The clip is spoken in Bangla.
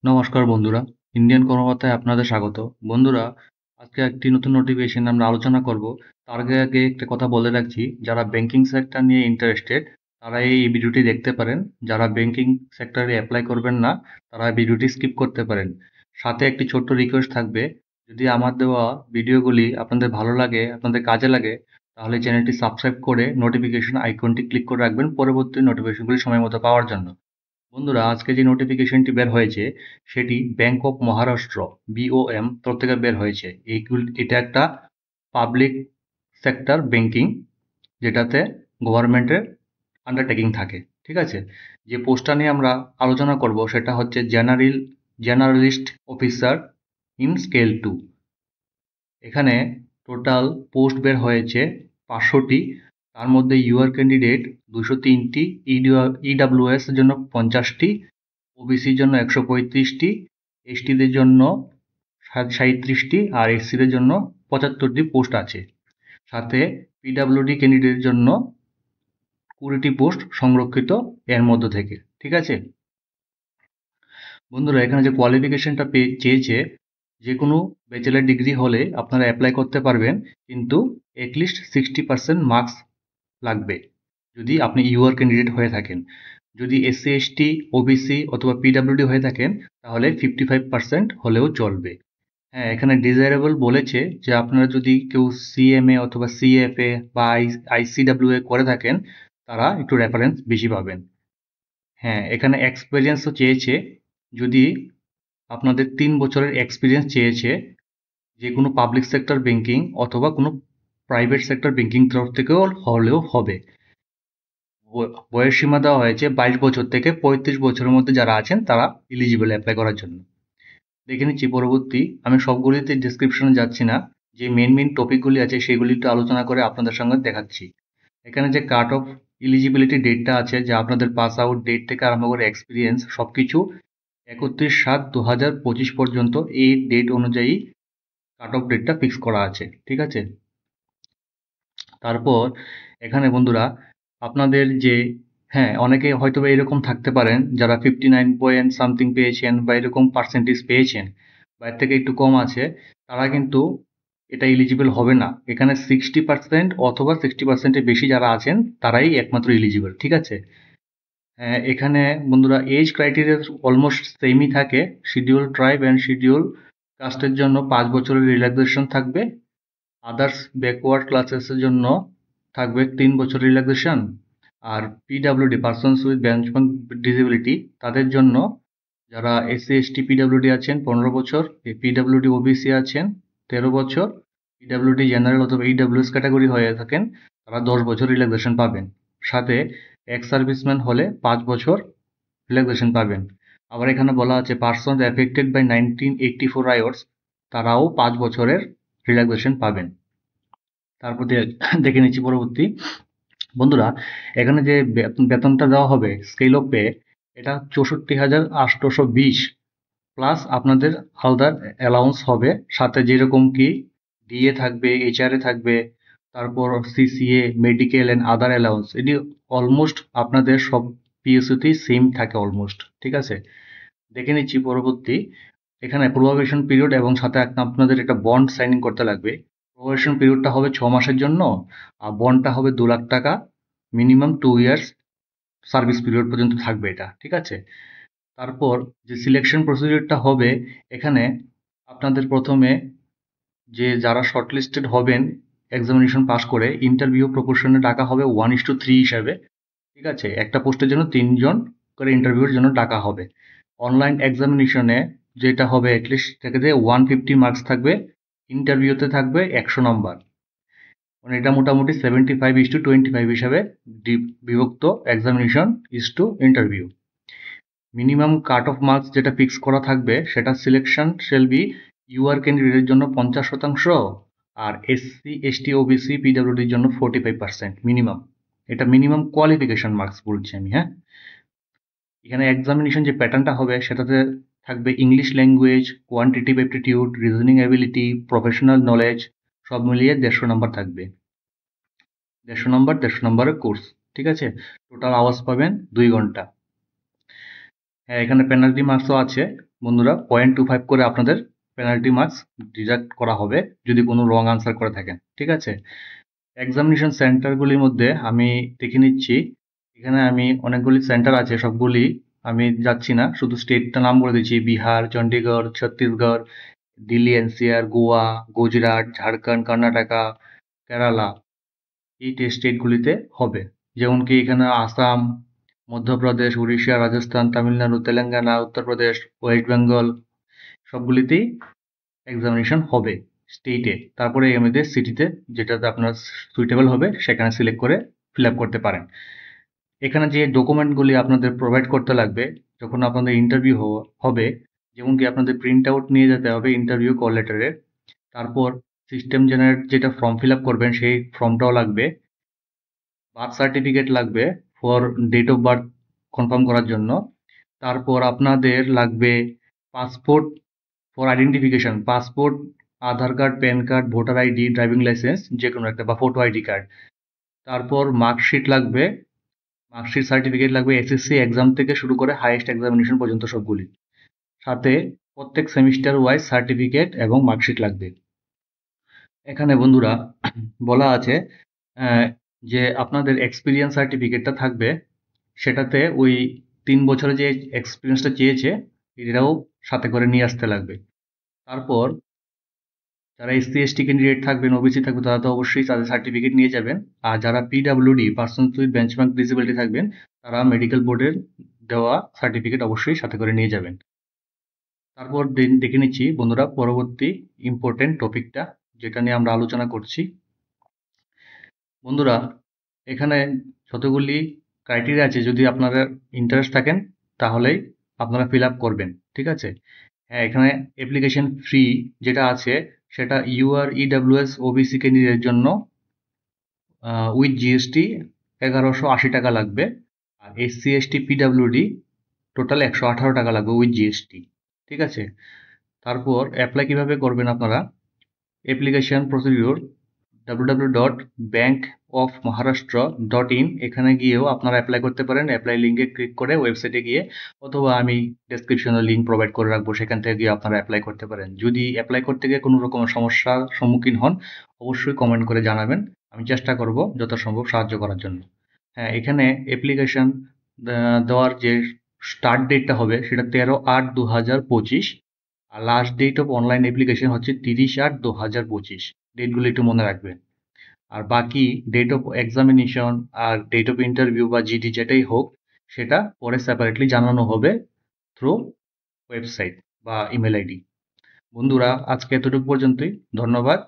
নমস্কার বন্ধুরা, ইন্ডিয়ান কর্মবার্তায় আপনাদের স্বাগত। বন্ধুরা, আজকে একটি নতুন নোটিফিকেশন আমরা আলোচনা করব। তার আগে আগে একটা কথা বলে রাখছি, যারা ব্যাংকিং সেক্টর নিয়ে ইন্টারেস্টেড তারা এই ভিডিওটি দেখতে পারেন। যারা ব্যাংকিং সেক্টরে অ্যাপ্লাই করবেন না তারা ভিডিওটি স্কিপ করতে পারেন। সাথে একটি ছোট্ট রিকোয়েস্ট থাকবে, যদি আমার দেওয়া ভিডিওগুলি আপনাদের ভালো লাগে, আপনাদের কাজে লাগে, তাহলে চ্যানেলটি সাবস্ক্রাইব করে নোটিফিকেশন আইকনটি ক্লিক করে রাখবেন পরবর্তী নোটিফিকেশনগুলি সময় মতো পাওয়ার জন্য। বন্ধুরা, আজকে যে নোটিফিকেশনটি বের হয়েছে সেটি ব্যাংক অফ মহারাষ্ট্র BOM তরফ থেকে বের হয়েছে। এটা একটা পাবলিক সেক্টর ব্যাংকিং, যেটাতে গভর্নমেন্টের আন্ডারটেকিং থাকে। ঠিক আছে, যে পোস্টটা নিয়ে আমরা আলোচনা করব সেটা হচ্ছে জেনারেলিস্ট অফিসার ইন স্কেল 2। এখানে টোটাল পোস্ট বের হয়েছে 500টি। তার মধ্যে ইউআর ক্যান্ডিডেট 203টি, ইডাব্লিউএস এর জন্য 50টি, ওবিসির জন্য 135টি, এসটিদের জন্য 37টি আর এসসিদের জন্য 75টি পোস্ট আছে। সাথে পিডাব্লিউডি ক্যান্ডিডেটের জন্য 20টি পোস্ট সংরক্ষিত এর মধ্য থেকে। ঠিক আছে বন্ধুরা, এখানে যে কোয়ালিফিকেশনটা চেয়েছে, যে কোনো ব্যাচেলার ডিগ্রি হলে আপনারা অ্যাপ্লাই করতে পারবেন, কিন্তু অ্যাটলিস্ট 60% মার্কস লাগবে যদি আপনি ইউআর ক্যান্ডিডেট হয়ে থাকেন। যদি এসসি এসটি ওবিসি অথবা পিডাব্লিউডি হয়ে থাকেন তাহলে 55% হলেও চলবে। হ্যাঁ, এখানে ডিজায়ারেবল বলেছে যে আপনারা যদি কেউ সিএমএ অথবা সিএফএ বা আইসিডাব্লিউএ করে থাকেন তারা একটু রেফারেন্স বেশি পাবেন। হ্যাঁ, এখানে এক্সপিরিয়েন্সও চেয়েছে। যদি আপনাদের 3 বছরের এক্সপিরিয়েন্স চেয়েছে, যে কোনো পাবলিক সেক্টর ব্যাংকিং অথবা কোনো প্রাইভেট সেক্টর ব্যাংকিং তরফ থেকেও হলেও হবে। বয়স সীমা দেওয়া হয়েছে 22 বছর থেকে 35 বছরের মধ্যে যারা আছেন তারা এলিজিবল অ্যাপ্লাই করার জন্য। দেখে নিচ্ছি পরবর্তী, আমি সবগুলিতে ডিসক্রিপশনে যাচ্ছি না, যে মেন টপিকগুলি আছে সেগুলি একটু আলোচনা করে আপনাদের সঙ্গে দেখাচ্ছি। এখানে যে কাট অফ এলিজিবিলিটি ডেটটা আছে, যা আপনাদের পাস আউট ডেট থেকে আরম্ভ করে এক্সপিরিয়েন্স সব কিছু 31/7/2025 পর্যন্ত এই ডেট অনুযায়ী কাট অফ ডেটটা ফিক্স করা আছে। ঠিক আছে, তারপর এখানে বন্ধুরা আপনাদের যে, হ্যাঁ, অনেকে হয়তো বা এরকম থাকতে পারেন যারা 59 পয়েন্ট সামথিং পেয়েছেন বা এরকম পার্সেন্টেজ পেয়েছেন বা এর থেকে একটু কম আছে, তারা কিন্তু এটা এলিজিবল হবে না। এখানে 60% অথবা 60%-এর বেশি যারা আছেন তারাই একমাত্র এলিজিবল। ঠিক আছে, হ্যাঁ, এখানে বন্ধুরা এজ ক্রাইটেরিয়া অলমোস্ট সেমই থাকে। শিডিউল ট্রাইব অ্যান্ড শিডিউল কাস্টের জন্য 5 বছরের রিল্যাক্সেশন থাকবে। আদার্স ব্যাকওয়ার্ড ক্লাসেসের জন্য থাকবে 3 বছর রিল্যাক্সেশন। আর PWD persons with benchmark disability তাদের জন্য, যারা এসসি এসটি পিডাব্লিউডি আছেন 15 বছর, পিডাব্লিউডি ওবিসি আছেন 13 বছর, পিডাব্লিউডি জেনারেল অথবা ইডাব্লিউএস ক্যাটাগরি হয়ে থাকেন তারা 10 বছর রিল্যাক্সেশন পাবেন। সাথে এক্স সার্ভিসম্যান হলে 5 বছর রিল্যাক্সেশন পাবেন। আবার এখানে বলা আছে পার্সন এফেক্টেড বাই 1984 রাইটস, তারাও 5 বছরের রিল্যাক্সেশন পাবেন। তারপর দেখে নিচ্ছি পরবর্তী। বন্ধুরা, এখানে যে বেতনটা দেওয়া হবে স্কেল অফ পে, এটা 64,820 প্লাস আপনাদের আলাদা অ্যালাউন্স হবে, সাথে যেরকম কি ডিএ থাকবে, এইচআরএ থাকবে, তারপর CCA, medical and other allowance, এটি অলমোস্ট আপনাদের সব পিএসইউতেই সেম থাকে অলমোস্ট। ঠিক আছে, দেখে নিচ্ছি পরবর্তী। এখানে প্রবাবেশন পিরিয়ড এবং সাথে আপনাদের একটা বন্ড সাইনিং করতে লাগবে। প্রবাবেশন পিরিয়ডটা হবে 6 মাসের জন্য, আর বন্ডটা হবে 2 লাখ টাকা। মিনিমাম 2 ইয়ার্স সার্ভিস পিরিয়ড পর্যন্ত থাকবে এটা। ঠিক আছে, তারপর যে সিলেকশন প্রসিডিউরটা হবে, এখানে আপনাদের প্রথমে যে যারা শর্টলিস্টেড হবেন এক্সামিনেশন পাস করে, ইন্টারভিউ প্রপোর্শনে ডাকা হবে 1:3 হিসাবে। ঠিক আছে, একটা পোস্টের জন্য 3 জন করে ইন্টারভিউর জন্য ডাকা হবে। অনলাইন এক্সামিনেশনে যেটা হবে অ্যাটলিস্ট থেকে 150 মার্কস থাকবে, ইন্টারভিউতে থাকবে 100 নম্বর। মানে এটা মোটামুটি 75:25 হিসাবে বিভক্ত, examination is to interview. Minimum cut off marks যেটা ফিক্স করা থাকবে সেটা সিলেকশন শেল বি ইউআর ক্যান্ডিডেটের জন্য 50% আর এসসি এসটি ওবিসি পিডাব্লিউডির জন্য 45% মিনিমাম। এটা মিনিমাম কোয়ালিফিকেশন মার্কস বলছি আমি। হ্যাঁ, এখানে এক্সামিনেশন যে প্যাটার্নটা হবে সেটাতে থাকবে English language, quantitative aptitude, reasoning ability, professional knowledge, সব মিলিয়ে 150 নম্বর থাকবে। 150 নম্বরের কোর্স। ঠিক আছে, টোটাল আওয়ার্স পাবেন 2 ঘন্টা। হ্যাঁ, এখানে পেনাল্টি মার্কসও আছে। বন্ধুরা 0.25 করে আপনাদের পেনাল্টি মার্কস ডিডাক্ট করা হবে যদি কোনো রং আনসার করে থাকেন। ঠিক আছে? এক্সামিনেশন সেন্টারগুলির মধ্যে আমি দেখে নিচ্ছি। এখানে আমি অনেকগুলি সেন্টার আছে, সবগুলি আমি যাচ্ছি না, শুধু স্টেটটা নাম বলে দিচ্ছি: বিহার, চণ্ডীগড়, ছত্তিশগড়, দিল্লি এনসিআর, গোয়া, গুজরাট, ঝাড়খণ্ড, কর্ণাটকা, কেরালা। এই স্টেটগুলিতে হবে। যেমন কি এখানে আসাম, মধ্যপ্রদেশ, উড়িষ্যা, রাজস্থান, তামিলনাড়ু, তেলেঙ্গানা, উত্তরপ্রদেশ, ওয়েস্ট বেঙ্গল সবগুলিতেই এক্সামিনেশন হবে স্টেটে। তারপরে এমনিতে সিটিতে যেটাতে আপনার সুইটেবল হবে সেখানে সিলেক্ট করে ফিল আপ করতে পারেন। এখানে যে ডকুমেন্টগুলি আপনাদের প্রোভাইড করতে লাগবে যখন আপনাদের ইন্টারভিউ হবে, যেমন কি আপনাদের প্রিন্ট আউট নিয়ে যেতে হবে ইন্টারভিউ কল লেটারের। তারপর সিস্টেম জেনারেট যেটা ফর্ম ফিল আপ করবেন সেই ফর্মটাও লাগবে। বার্থ সার্টিফিকেট লাগবে for date of birth confirm করার জন্য। তারপর আপনাদের লাগবে passport for identification, passport, Aadhaar card, PAN card, voter ID, driving licence যে কোনো একটা, বা ফটো আইডি কার্ড। তারপর মার্কশিট লাগবে, মার্কশিট সার্টিফিকেট লাগবে এসএসসি এক্সাম থেকে শুরু করে হাইয়েস্ট এক্সামিনেশন পর্যন্ত সবগুলি। সাথে প্রত্যেক সেমিস্টার ওয়াইজ সার্টিফিকেট এবং মার্কশিট লাগবে। এখানে বন্ধুরা বলা আছে যে আপনাদের এক্সপিরিয়েন্স সার্টিফিকেটটা থাকবে, সেটাতে ওই 3 বছরে যে এক্সপিরিয়েন্সটা চেয়েছে এটাও সাথে করে নিয়ে আসতে লাগবে। তারপর যারা এসসি এসটি ক্যান্ডিডেট থাকবেন, ওবিসি থাকবে, তারা তো অবশ্যই তাদের সার্টিফিকেট নিয়ে যাবেন। আর যারা PWD, person with benchmark disability থাকবেন, তারা মেডিকেল বোর্ডের দেওয়া সার্টিফিকেট অবশ্যই সাথে করে নিয়ে যাবেন। তারপর দেখে নিচ্ছি বন্ধুরা পরবর্তী ইম্পর্টেন্ট টপিকটা যেটা নিয়ে আমরা আলোচনা করছি। বন্ধুরা এখানে যতগুলি ক্রাইটেরিয়া আছে, যদি আপনারা ইন্টারেস্ট থাকেন তাহলেই আপনারা ফিল আপ করবেন। ঠিক আছে? হ্যাঁ, এখানে অ্যাপ্লিকেশন ফি যেটা আছে সেটা ইউআর ইডাব্লিউএস ওবিসি ক্যান্ডিডেটের জন্য উইথ জিএসটি 1180 টাকা লাগবে। আর এসসি এসটি পিডাব্লিউডি টোটাল 118 টাকা লাগবে উইথ জিএসটি। ঠিক আছে? তারপর অ্যাপ্লাই কিভাবে করবেন আপনারা? অ্যাপ্লিকেশন প্রসিডিউর www.bankofmaharashtra.in এখানে গিয়েও আপনারা অ্যাপ্লাই করতে পারেন। অ্যাপ্লাই লিঙ্কে ক্লিক করে ওয়েবসাইটে গিয়ে, অথবা আমি ডেসক্রিপশনে লিঙ্ক প্রোভাইড করে রাখবো, সেখান থেকে গিয়ে আপনারা অ্যাপ্লাই করতে পারেন। যদি অ্যাপ্লাই করতে গিয়ে কোনো রকম সমস্যার সম্মুখীন হন অবশ্যই কমেন্ট করে জানাবেন, আমি চেষ্টা করব যথাসম্ভব সাহায্য করার জন্য। হ্যাঁ, এখানে অ্যাপ্লিকেশন দেওয়ার যে স্টার্ট ডেটটা হবে সেটা 13/8/2025, আর last date of online application হচ্ছে 30/8/2025। ডেটগুলো একটু মনে রাখবেন। আর বাকি ডেট অফ এক্সামিনেশন আর ডেট অফ ইন্টারভিউ বা জিডি যেটাই হোক সেটা পরে সেপারেটলি জানানো হবে থ্রু ওয়েবসাইট বা ইমেল আইডি। বন্ধুরা আজকে এতটুকু পর্যন্তই। ধন্যবাদ।